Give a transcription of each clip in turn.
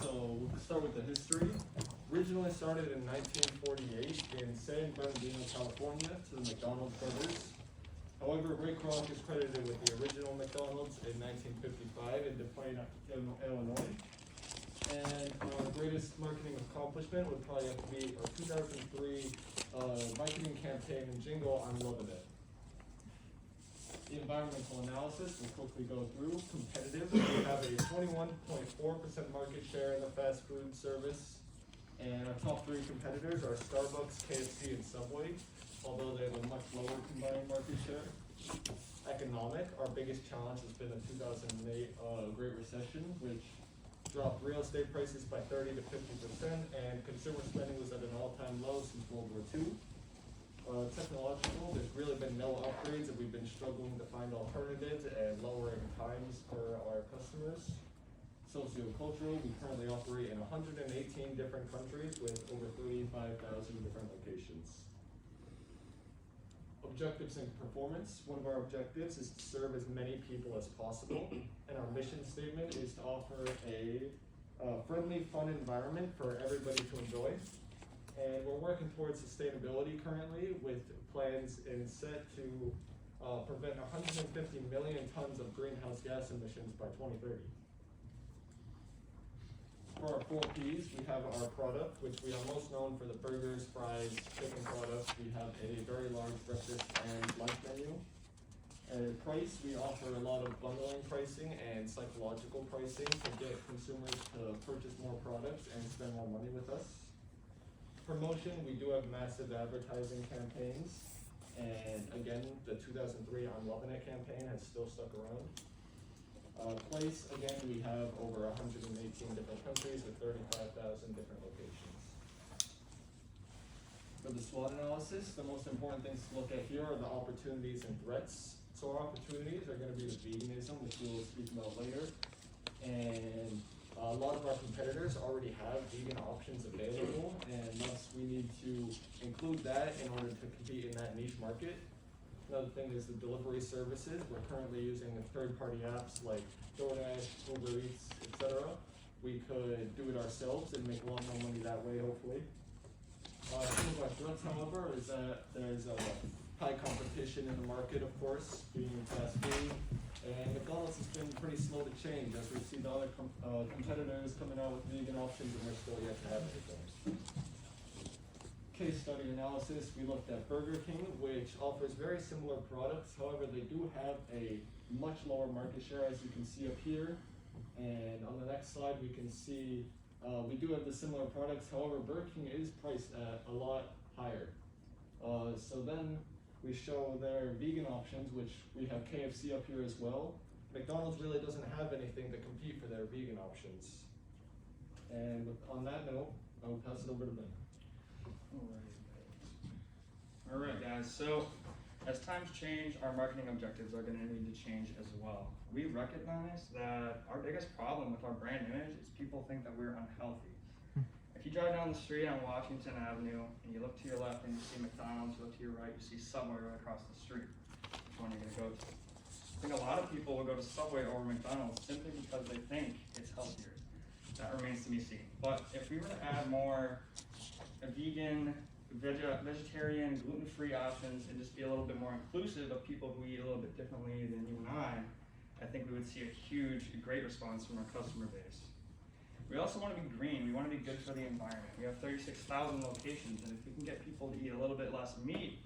So we'll start with the history. Originally started in 1948 in San Bernardino, California, to the McDonald's brothers. However, Ray Kroc is credited with the original McDonald's in 1955 in Des Plaines, Illinois. And our greatest marketing accomplishment would probably have to be our 2003 marketing campaign and jingle, I'm Loving It. The environmental analysis we'll quickly go through. Competitive, we have a 21.4% market share in the fast food service. And our top three competitors are Starbucks, KFC, and Subway, although they have a much lower combined market share. Economic, our biggest challenge has been the 2008 Great Recession, which dropped real estate prices by 30 to 50%, and consumer spending was at an all-time low since World War II. Technological, there's really been no upgrades, and we've been struggling to find alternatives and lowering times for our customers. Sociocultural, we currently operate in 118 different countries with over 35,000 different locations. Objectives and performance. One of our objectives is to serve as many people as possible, and our mission statement is to offer a friendly, fun environment for everybody to enjoy. And we're working towards sustainability currently with plans set to prevent 150 million tons of greenhouse gas emissions by 2030. For our 4 Ps, we have our product, which we are most known for the burgers, fries, chicken products. We have a very large breakfast and lunch menu. And price, we offer a lot of bundling pricing and psychological pricing to get consumers to purchase more products and spend more money with us. Promotion, we do have massive advertising campaigns. And again, the 2003 I'm Loving It campaign has still stuck around. Place, again, we have over 118 different countries with 35,000 different locations. For the SWOT analysis, the most important things to look at here are the opportunities and threats. So our opportunities are going to be the veganism, which we will speak about later. And a lot of our competitors already have vegan options available, and thus we need to include that in order to compete in that niche market. Another thing is the delivery services. We're currently using third-party apps like DoorDash, Uber Eats, etc. We could do it ourselves and make a lot more money that way, hopefully. Some of our threats, however, is that there's a high competition in the market, of course, being fast food. And McDonald's has been pretty slow to change, as we see the other competitors coming out with vegan options, and we're still yet to have anything. Case study analysis, we looked at Burger King, which offers very similar products. However, they do have a much lower market share, as you can see up here. And on the next slide, we can see we do have the similar products. However, Burger King is priced at a lot higher. So then we show their vegan options, which we have KFC up here as well. McDonald's really doesn't have anything to compete for their vegan options. And on that note, I will pass it over to Ben. All right, guys. So as times change, our marketing objectives are going to need to change as well. We recognize that our biggest problem with our brand image is people think that we're unhealthy. If you drive down the street on Washington Avenue and you look to your left and you see McDonald's, you look to your right, you see Subway right across the street. Which one are you going to go to? I think a lot of people will go to Subway over McDonald's simply because they think it's healthier. That remains to be seen. But if we were to add more vegan, vegetarian, gluten-free options and just be a little bit more inclusive of people who eat a little bit differently than you and I think we would see a huge, great response from our customer base. We also want to be green. We want to be good for the environment. We have 36,000 locations, and if we can get people to eat a little bit less meat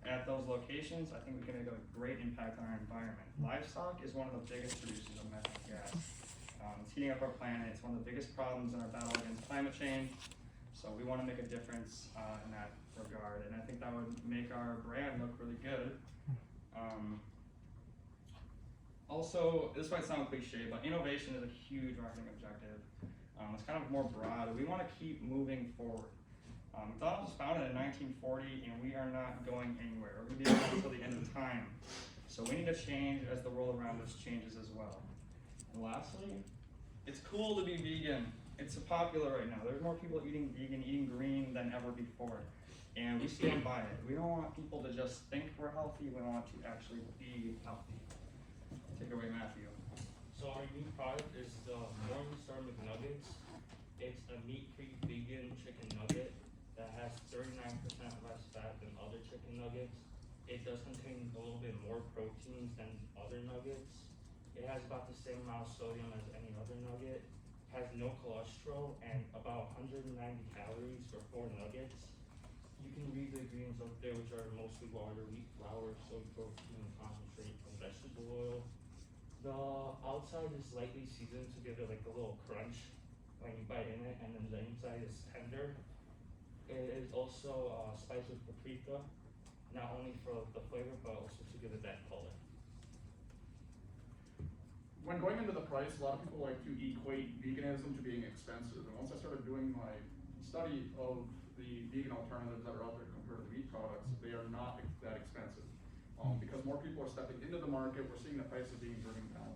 at those locations, I think we can make a great impact on our environment. Livestock is one of the biggest producers of methane gas. It's heating up our planet. It's one of the biggest problems in our battle against climate change. So we want to make a difference in that regard, and I think that would make our brand look really good. Also, this might sound cliche, but innovation is a huge marketing objective. It's kind of more broad. We want to keep moving forward. McDonald's was founded in 1940, and we are not going anywhere. We're going to be around until the end of time. So we need to change as the world around us changes as well. And lastly, it's cool to be vegan. It's popular right now. There's more people eating vegan, eating green than ever before. And we stand by it. We don't want people to just think we're healthy. We want to actually be healthy. Take it away, Matthew. So our new product is the Warm Star McNuggets. chicken nugget that has 39% less fat than other chicken nuggets. It does contain a little bit more proteins than other nuggets. It has about the same amount of sodium as any other nugget. Has no cholesterol and about 190 calories for 4 nuggets. You can read the ingredients up there, which are mostly water, wheat flour, soy protein, concentrate, and vegetable oil. The outside is lightly seasoned to give it like a little crunch when you bite in it, and then the inside is tender. It is also spiced with paprika, not only for the flavor, but also to give it that color. When going into the price, a lot of people like to equate veganism to being expensive. And once I started doing my study of the vegan alternatives that are out there compared to meat products, they are not that expensive. Because more people are stepping into the market, we're seeing the price of being driven down.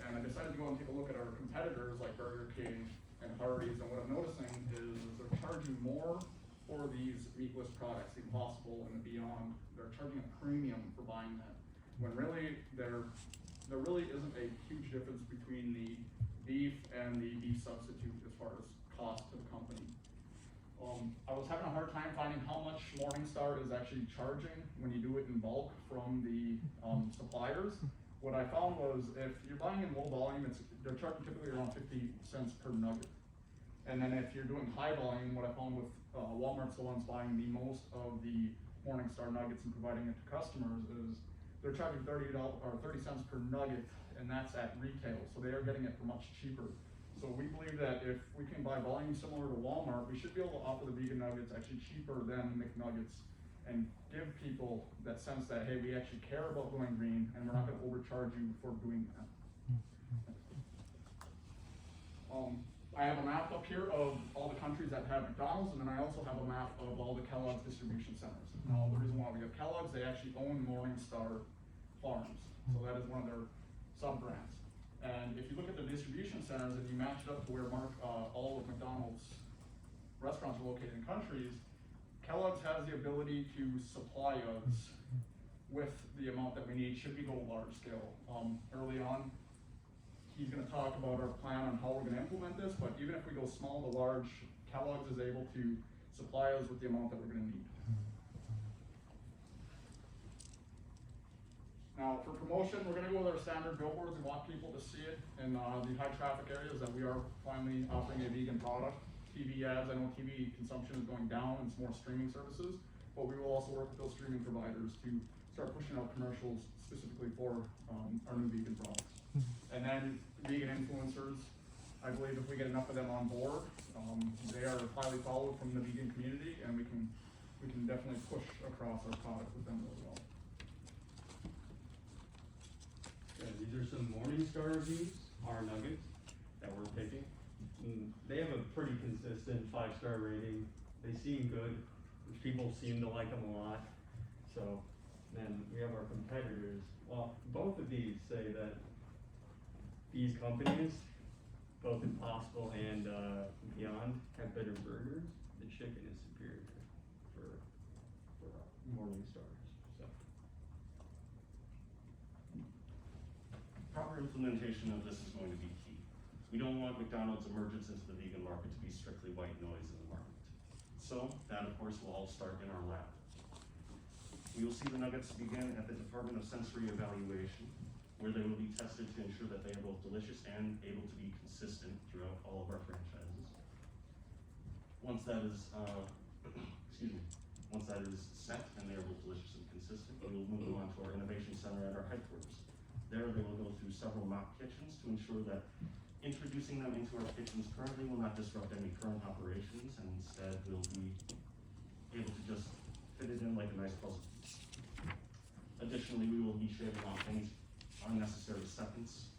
And I decided to go and take a look at our competitors like Burger King and Hardee's, and what I'm noticing is they're charging more for these meatless products, the Impossible and the Beyond. They're charging a premium for buying that, when really there really isn't a huge difference between the beef and the beef substitute as far as cost to the company. I was having a hard time finding how much Morningstar is actually charging when you do it in bulk from the suppliers. What I found was if you're buying in low volume, they're charging typically around 50 cents per nugget. And then if you're doing high volume, what I found with Walmart's the ones buying the most of the Morningstar nuggets and providing it to customers is they're charging $30 or 30 cents per nugget, and that's at retail. So they are getting it for much cheaper. So we believe that if we can buy volume similar to Walmart, we should be able to offer the vegan nuggets actually cheaper than McNuggets and give people that sense that, hey, we actually care about going green and we're not going to overcharge you for doing that. I have a map up here of all the countries that have McDonald's, and then I also have a map of all the Kellogg's distribution centers. Now, the reason why we have Kellogg's, they actually own Morningstar Farms, so that is one of their sub-brands. And if you look at the distribution centers and you match it up to where all of McDonald's restaurants are located in countries, Kellogg's has the ability to supply us with the amount that we need should we go large scale. Early on, he's going to talk about our plan on how we're going to implement this, but even if we go small to large, Kellogg's is able to supply us with the amount that we're going to need. Now, for promotion, we're going to go with our standard billboards. We want people to see it in the high traffic areas that we are finally offering a vegan product. TV ads, I know TV consumption is going down, it's more streaming services, but we will also work with those streaming providers to start pushing out commercials specifically for our new vegan products. And then vegan influencers, I believe if we get enough of them on board, they are highly followed from the vegan community, and we can definitely push across our product with them really well. Yeah, these are some Morningstar reviews, our nuggets that we're picking. They have a pretty consistent 5-star rating. They seem good, which people seem to like them a lot. So then we have our competitors. Well, both of these say that these companies, both Impossible and Beyond, have better burgers. The chicken is superior for Morningstars. So proper implementation of this is going to be key. We don't want McDonald's emergence into the vegan market to be strictly white noise in the market. So that, of course, will all start in our lab. We will see the nuggets begin at the Department of Sensory Evaluation, where they will be tested to ensure that they are both delicious and able to be consistent throughout all of our franchises. Once that is, once that is set and they are both delicious and consistent, we will move them on to our innovation center at our headquarters. There they will go through several mock kitchens to ensure that introducing them into our kitchens currently will not disrupt any current operations, and instead we'll be able to just fit it in like a nice puzzle piece. Additionally, we will be shaving off any unnecessary seconds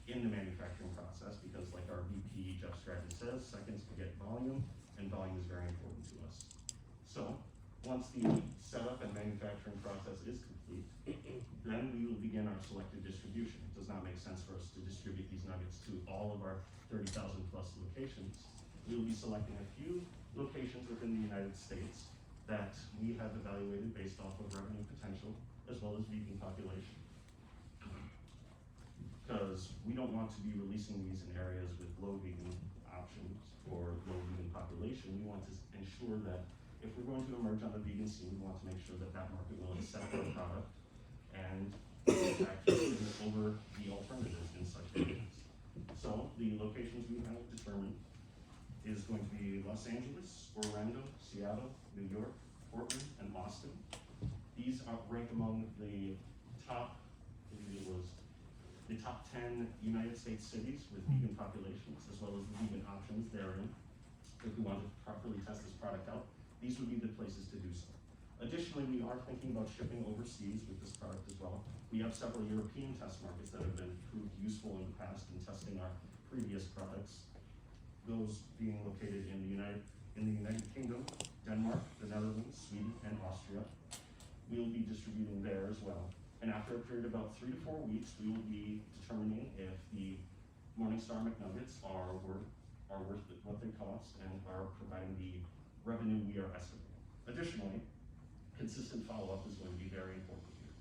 in the manufacturing process, because like our VP Jeff Stratton says, seconds beget volume, and volume is very important to us. So once the setup and manufacturing process is complete, then we will begin our selected distribution. It does not make sense for us to distribute these nuggets to all of our 30,000 plus locations. We will be selecting a few locations within the United States that we have evaluated based off of revenue potential as well as vegan population. Because we don't want to be releasing these in areas with low vegan options for the vegan population, we want to ensure that if we're going to emerge on the vegan scene, we want to make sure that that market will accept our product and actually over the alternatives in such areas. So the locations we have determined is going to be Los Angeles, Orlando, Seattle, New York, Portland, and Austin. These are ranked among the top, I believe it was the top 10 United States cities with vegan populations, as well as the vegan options therein. If we want to properly test this product out, these would be the places to do so. Additionally, we are thinking about shipping overseas with this product as well. We have several European test markets that have been proved useful in the past in testing our previous products. Those being located in the United Kingdom, Denmark, the Netherlands, Sweden, and Austria. We'll be distributing there as well. And after a period of about 3 to 4 weeks, we will be determining if the Morningstar McNuggets are worth what they cost and are providing the revenue we are estimating. Additionally, consistent follow-up is going to be very important here.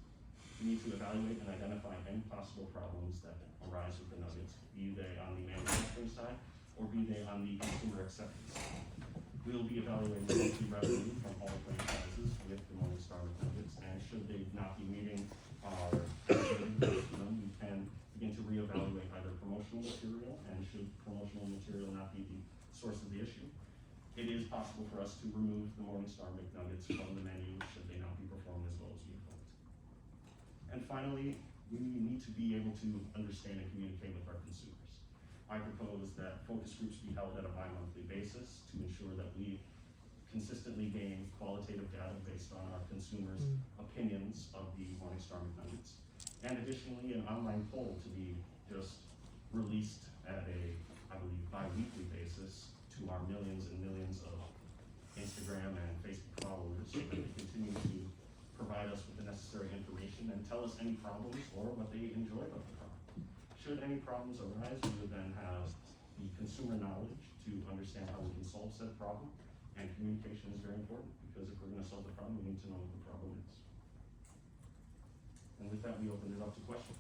We need to evaluate and identify any possible problems that arise with the nuggets, be they on the manufacturing side or be they on the consumer acceptance side. We'll be evaluating the monthly revenue from all franchises with the Morningstar McNuggets, and should they not be meeting our estimating, we can begin to reevaluate either promotional material, and should promotional material not be the source of the issue, it is possible for us to remove the Morningstar McNuggets from the menu should they not be performing as well as we hoped. And finally, we need to be able to understand and communicate with our consumers. I propose that focus groups be held at a bi-monthly basis to ensure that we consistently gain qualitative data based on our consumers' opinions of the Morningstar McNuggets. And additionally, an online poll to be just released at a, I believe, bi-weekly basis to our millions and millions of Instagram and Facebook followers so that they continue to provide us with the necessary information and tell us any problems or what they enjoy about the product. Should any problems arise, we would then have the consumer knowledge to understand how we can solve said problem, and communication is very important because if we're going to solve the problem, we need to know what the problem is. And with that, we open it up to questions.